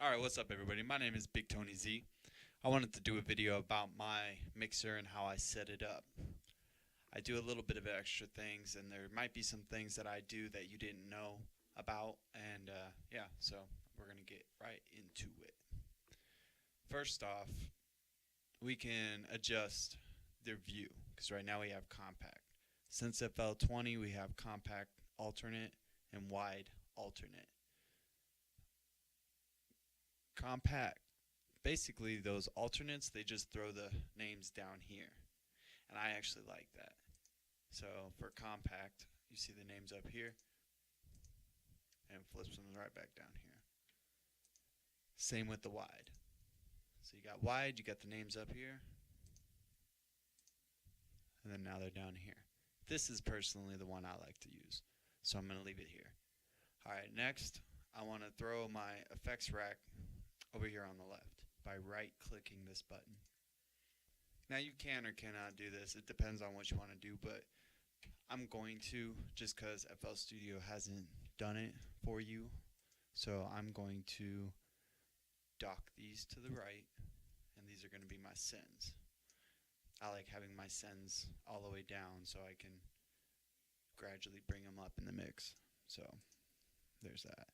Alright, what's up everybody? My name is Big Tony Z. I wanted to do a video about my mixer and how I set it up. I do a little bit of extra things, and there might be some things that I do that you didn't know about, and yeah, so we're going to get right into it. First off, we can adjust their view, because right now we have compact. Since FL20 we have compact alternate and wide alternate. Compact, basically those alternates, they just throw the names down here, and I actually like that. So for compact, you see the names up here and it flips them right back down here. Same with the wide. So you got wide, you got the names up here, and then now they're down here. This is personally the one I like to use, so I'm going to leave it here. Alright, next I want to throw my effects rack over here on the left by right clicking this button. Now you can or cannot do this, it depends on what you want to do, but I'm going to, just because FL Studio hasn't done it for you. So I'm going to dock these to the right, and these are going to be my sends. I like having my sends all the way down so I can gradually bring them up in the mix. So there's that.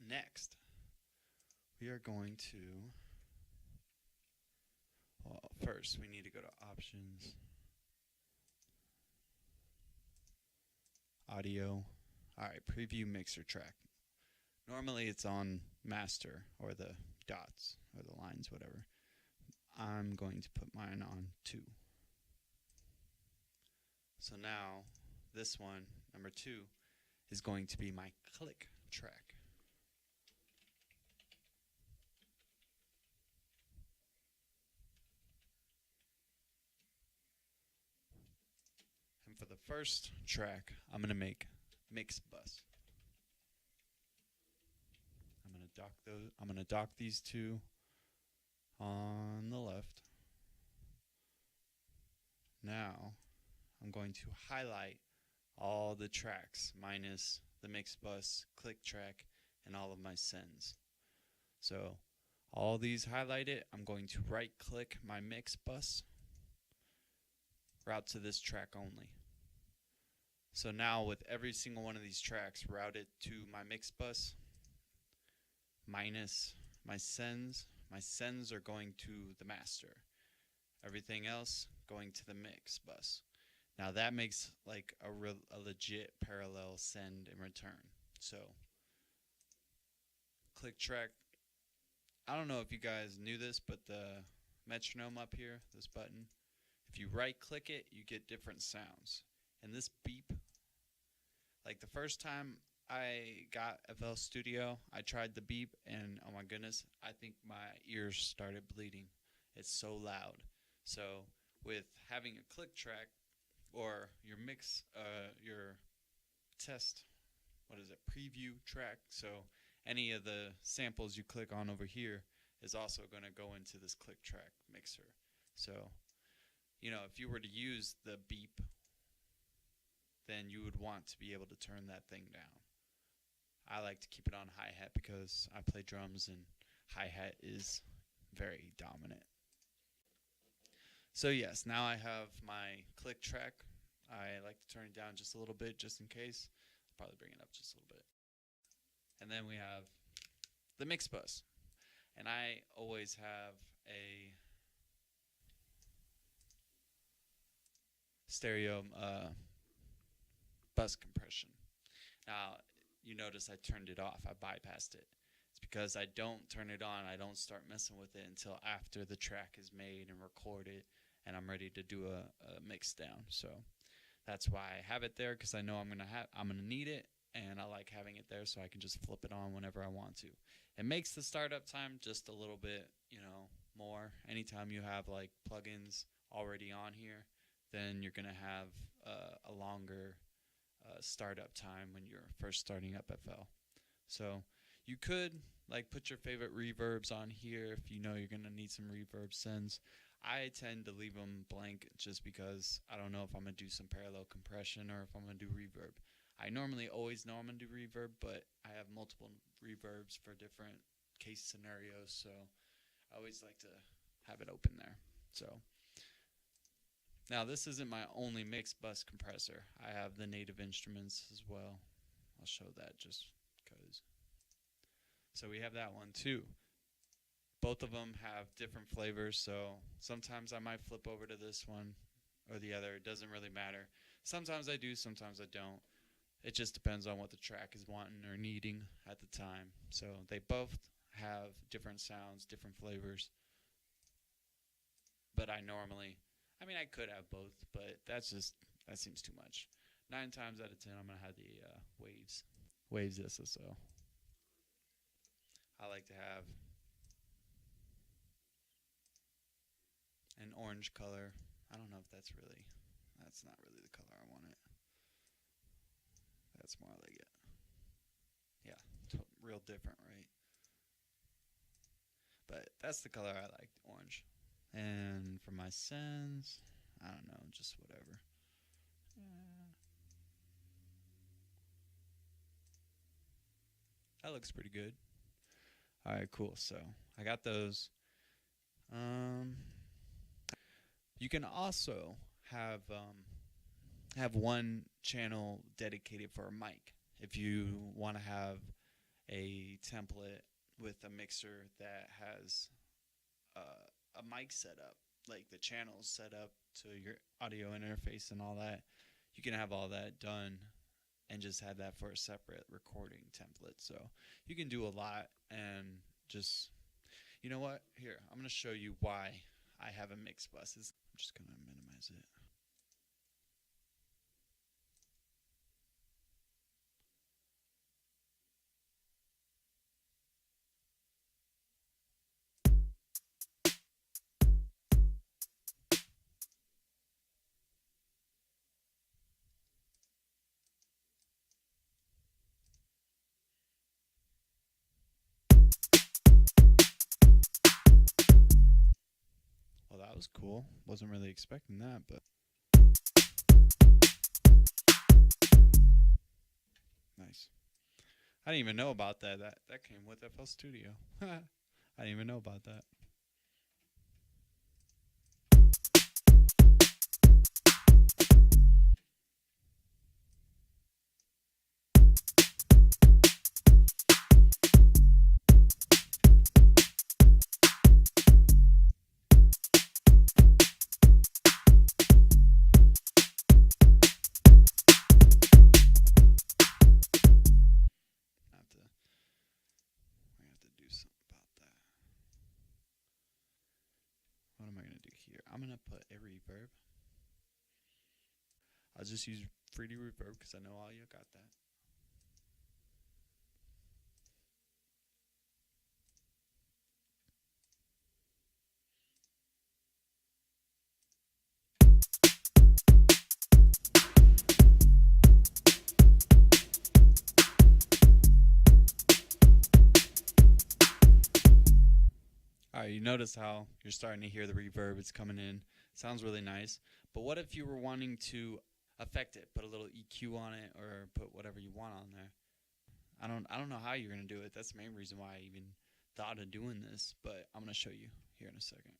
Next, we are going to, well, first we need to go to options, audio. Alright, preview mixer track. Normally it's on master, or the dots, or the lines, whatever. I'm going to put mine on 2. So now, this one, number 2, is going to be my click track. And for the first track, I'm going to make mixbus. I'm going to dock these two on the left. Now, I'm going to highlight all the tracks minus the mixbus, click track, and all of my sends. So, all these highlighted, I'm going to right click my mixbus, route to this track only. So now with every single one of these tracks routed to my mixbus minus my sends are going to the master. Everything else going to the mixbus. Now that makes like a legit parallel send and return. So click track. I don't know if you guys knew this, but the metronome up here, this button, if you right click it, you get different sounds. And this beep, like the first time I got FL Studio, I tried the beep, and oh my goodness, I think my ears started bleeding. It's so loud. So with having a click track, or your mix, your test, preview track, so any of the samples you click on over here is also going to go into this click track mixer. So, you know, if you were to use the beep, then you would want to be able to turn that thing down. I like to keep it on hi-hat because I play drums and hi-hat is very dominant. So yes, now I have my click track. I like to turn it down just a little bit just in case. I'll probably bring it up just a little bit. And then we have the mix bus. And I always have a stereo bus compression. Now, you notice I turned it off. I bypassed it. It's because I don't turn it on. I don't start messing with it until after the track is made and recorded and I'm ready to do a mix down. So that's why I have it there, because I know I'm gonna need it, and I like having it there so I can just flip it on whenever I want to. It makes the startup time just a little bit, you know, more. Anytime you have like plugins already on here, then you're gonna have a longer startup time when you're first starting up FL. So you could like put your favorite reverbs on here if you know you're gonna need some reverb sends. I tend to leave them blank just because I don't know if I'm gonna do some parallel compression or if I'm gonna do reverb. I normally always know I'm going to do reverb, but I have multiple reverbs for different case scenarios, so I always like to have it open there. So now this isn't my only mixed bus compressor. I have the Native Instruments as well. I'll show that just because. So we have that one too. Both of them have different flavors, so sometimes I might flip over to this one or the other. It doesn't really matter. Sometimes I do, sometimes I don't. It just depends on what the track is wanting or needing at the time. So they both have different sounds, different flavors. But I could have both, but that seems too much. 9 times out of 10, I'm going to have the Waves SSO. I like to have an orange color. I don't know if that's not really the color I want it. That's more like it. Yeah, real different, right? But that's the color I like, orange. And for my sends, I don't know, just whatever. That looks pretty good. All right, cool. So I got those. You can also have one channel dedicated for a mic. If you want to have a template with a mixer that has a mic set up, like the channels set up to your audio interface and all that, you can have all that done and just have that for a separate recording template. So you can do a lot, and just, you know what? Here, I'm going to show you why I have a mix bus. I'm just going to minimize it. Well, that was cool. Wasn't really expecting that, but nice. I didn't even know about that. That came with FL Studio. I didn't even know about that. We have to do something about that. What am I going to do here? I'm going to put a reverb. I'll just use 3D reverb because I know all you got that. Alright, you notice how you're starting to hear the reverb. It's coming in. Sounds really nice. But what if you were wanting to affect it, put a little EQ on it, or put whatever you want on there? I don't know how you're going to do it. That's the main reason why I even thought of doing this, but I'm going to show you here in a second.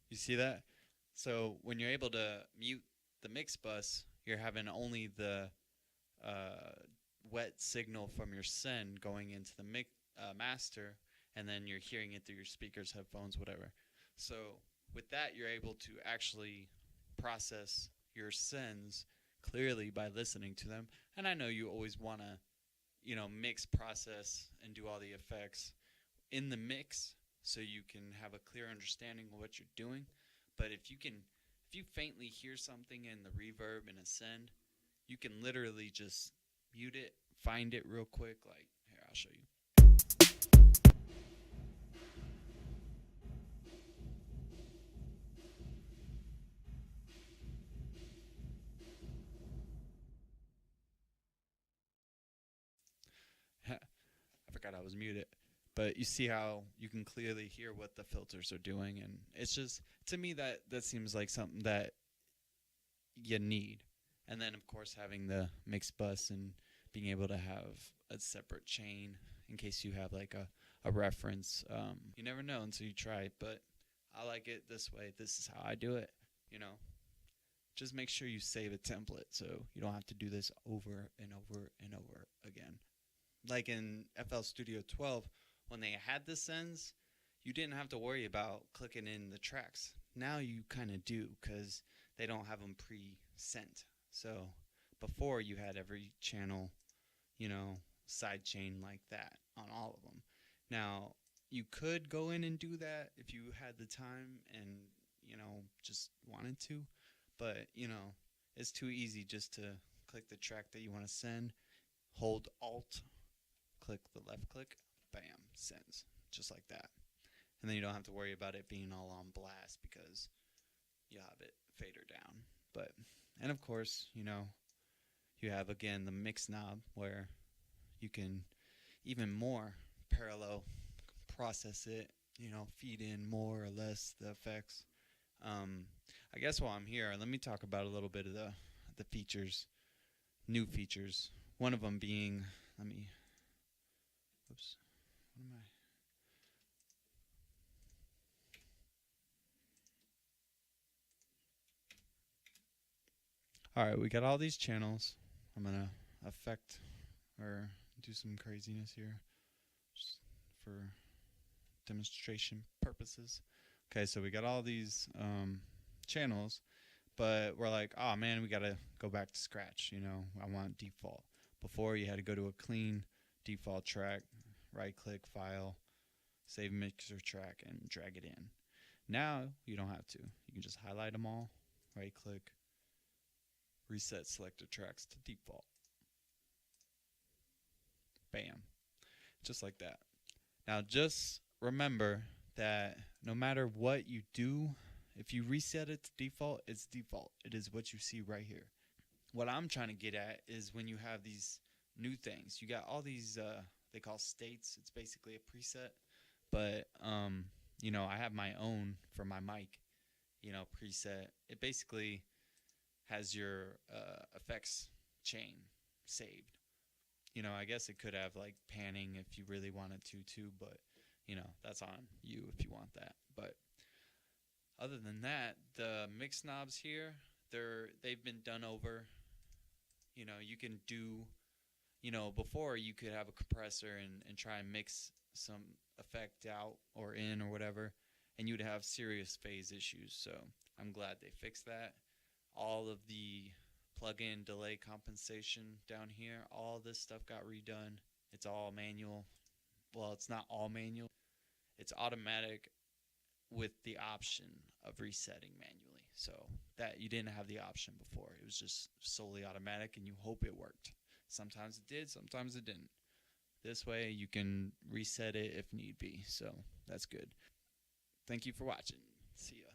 You see that? So when you're able to mute the mix bus, you're having only the wet signal from your send going into the master, and then you're hearing it through your speakers, headphones, whatever. So with that, you're able to actually process your sends clearly by listening to them. And I know you always want to, mix, process, and do all the effects in the mix so you can have a clear understanding of what you're doing. But if you faintly hear something in the reverb and a send, you can literally just mute it, find it real quick. Like, here, I'll show you. was muted. But you see how you can clearly hear what the filters are doing, and it's just, to me, that seems like something that you need. And then of course having the mix bus and being able to have a separate chain in case you have like a reference. You never know until you try it, but I like it this way. This is how I do it, you know. Just make sure you save a template so you don't have to do this over and over and over again. Like in FL Studio 12, when they had the sends, you didn't have to worry about clicking in the tracks. Now you kind of do, because they don't have them pre-sent. So before, you had every channel, you know, side chain like that on all of them. Now, you could go in and do that if you had the time and, you know, just wanted to. But, you know, it's too easy just to click the track that you want to send, hold Alt, click the left click, bam, sends, just like that. And then you don't have to worry about it being all on blast because you have it fader down. But, and of course, you know, you have again the mix knob where you can even more parallel process it, you know, feed in more or less the effects. I guess while I'm here, let me talk about a little bit of the features, new features. One of them being, oops, what am I? All right, we got all these channels. I'm gonna affect or do some craziness here just for demonstration purposes. Okay, so we got all these channels, but we're like, oh man, we gotta go back to scratch. You know, I want default. Before, you had to go to a clean default track, right click, file, save mixer track, and drag it in. Now you don't have to. You can just highlight them all, right click, reset selected tracks to default. Bam, just like that. Now just remember that no matter what you do, if you reset it to default, it's default. It is what you see right here. What I'm trying to get at is when you have these new things, you got all these, they call states. It's basically a preset. But, you know, I have my own for my mic, you know, preset. It basically has your effects chain saved. You know, I guess it could have like panning if you really wanted to too, but you know, that's on you if you want that. But other than that, the mix knobs here, they've been done over. You know, you can do, you know, before you could have a compressor and try and mix some effect out or in or whatever, and you'd have serious phase issues. So I'm glad they fixed that. All of the plug-in delay compensation down here, all this stuff got redone. It's all manual. Well, it's not all manual. It's automatic with the option of resetting manually. So that you didn't have the option before. It was just solely automatic, and you hope it worked. Sometimes it did, sometimes it didn't. This way you can reset it if need be. So that's good. Thank you for watching. See ya.